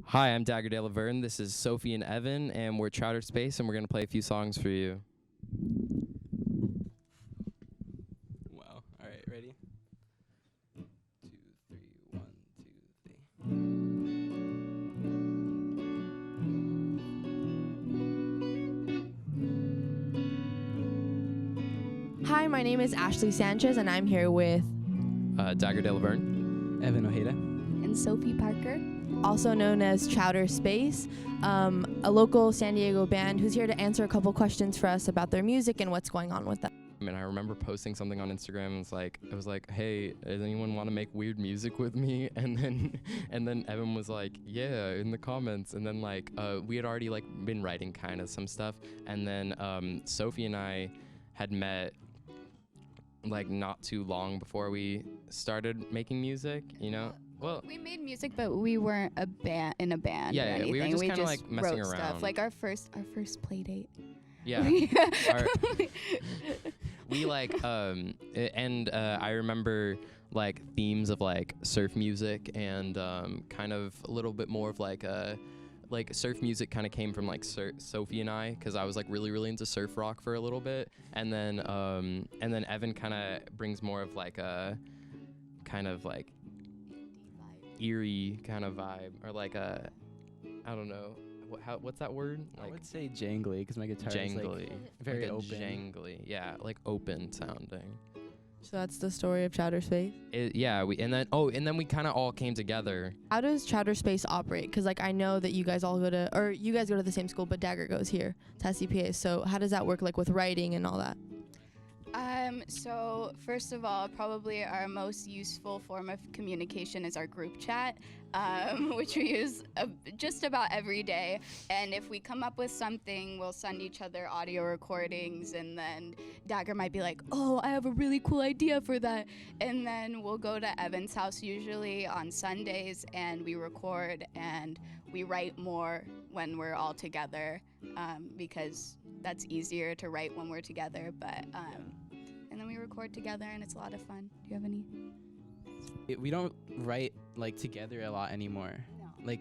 Hi, I'm Dagger de Laverne. This is Sophie and Evan, and we're Trouter Space, and we're going to play a few songs for you. Wow. All right, ready? 2, 3, 1, 2, 3. Hi, my name is Ashley Sanchez, and I'm here with Dagger de Laverne. Evan Ojeda. And Sophie Parker. also known as Trouter Space, a local San Diego band who's here to answer a couple questions for us about their music and what's going on with them. I remember posting something on Instagram, and it was like, hey, does anyone want to make weird music with me? And then Evan was like, yeah, in the comments. And then we had already been writing kind of some stuff, and then Sophie and I had met not too long before we started making music, you know? Well, we made music, but we weren't in a band. Yeah, or anything. we were just kind of messing wrote around. Stuff. Like our first play date. Yeah. I remember themes of surf music and kind of a little bit more of surf music kind of came from Sophie and I, because I was really really into surf rock for a little bit, and then Evan kind of brings more of a kind of eerie kind of vibe, or I don't know. What's that word? I would say jangly, because my guitar jangly. is very open. Jangly, yeah, open sounding. So that's the story of Trouter Space. And then we kind of all came together. How does Trouter Space operate? Because I know that you guys all go to the same school, but Dagger goes here to SCPA. So how does that work, with writing and all that? So first of all, probably our most useful form of communication is our group chat, which we use just about every day. And if we come up with something, we'll send each other audio recordings, and then Dagger might be like, oh, I have a really cool idea for that. And then we'll go to Evan's house usually on Sundays, and we record and we write more when we're all together, because that's easier to write when we're together. But and then we record together, and it's a lot of fun. Do you have any? We don't write together a lot anymore. No.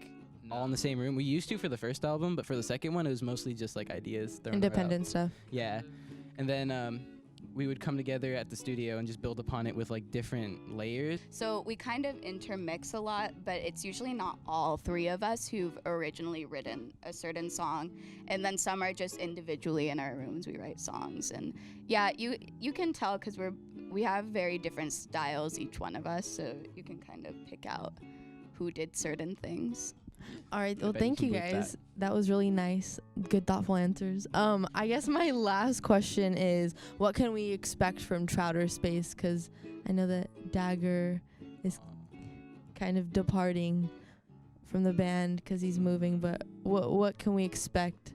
All in the same room. We used to for the first album, but for the second one, it was mostly just ideas. Independent stuff. Yeah, and then we would come together at the studio and just build upon it with different layers. So we kind of intermix a lot, but it's usually not all three of us who've originally written a certain song, and then some are just individually in our rooms. We write songs, and yeah, you can tell because we have very different styles, each one of us, so you can kind of pick out who did certain things. All right. Well, thank you guys. That was really nice. Good, thoughtful answers. I guess my last question is, what can we expect from Trouter Space? Because I know that Dagger is kind of departing from the band because he's moving. But what can we expect?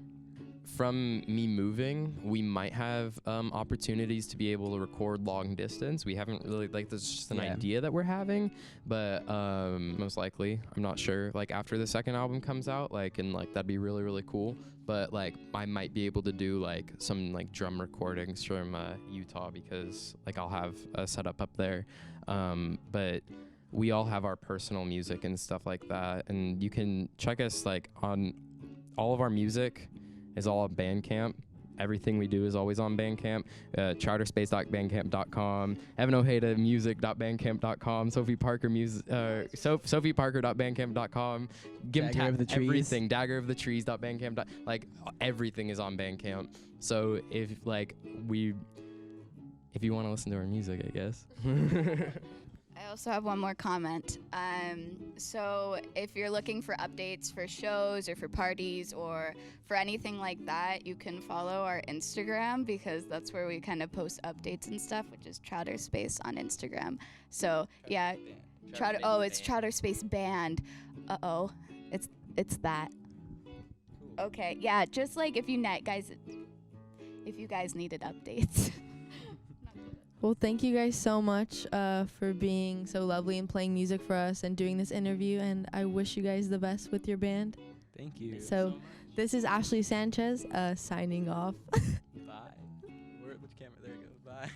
From me moving, we might have opportunities to be able to record long distance. We haven't really, this is just an idea that we're having, but most likely, I'm not sure, after the second album comes out, and that'd be really, really cool. But I might be able to do some drum recordings from Utah, because I'll have a setup up there. But we all have our personal music and stuff like that, and you can check us on all of our music is all on Bandcamp. Everything we do is always on Bandcamp. Trouterspace.bandcamp.com, EvanOjedamusic.bandcamp.com, SophieParker.bandcamp.com, everything, Daggerofthetrees.bandcamp. Everything is on Bandcamp. So if you want to listen to our music, I guess. I also have one more comment. So if you're looking for updates for shows or for parties or for anything like that, you can follow our Instagram, because that's where we kind of post updates and stuff, which is Trouter Space on Instagram. So yeah, it's Trouter Space Band. It's that. Cool. Okay, yeah, just if you guys needed updates. Well, thank you guys so much for being so lovely and playing music for us and doing this interview, and I wish you guys the best with your band. Thank you. So this is Ashley Sanchez signing off. Bye. Which camera? There you go. Bye.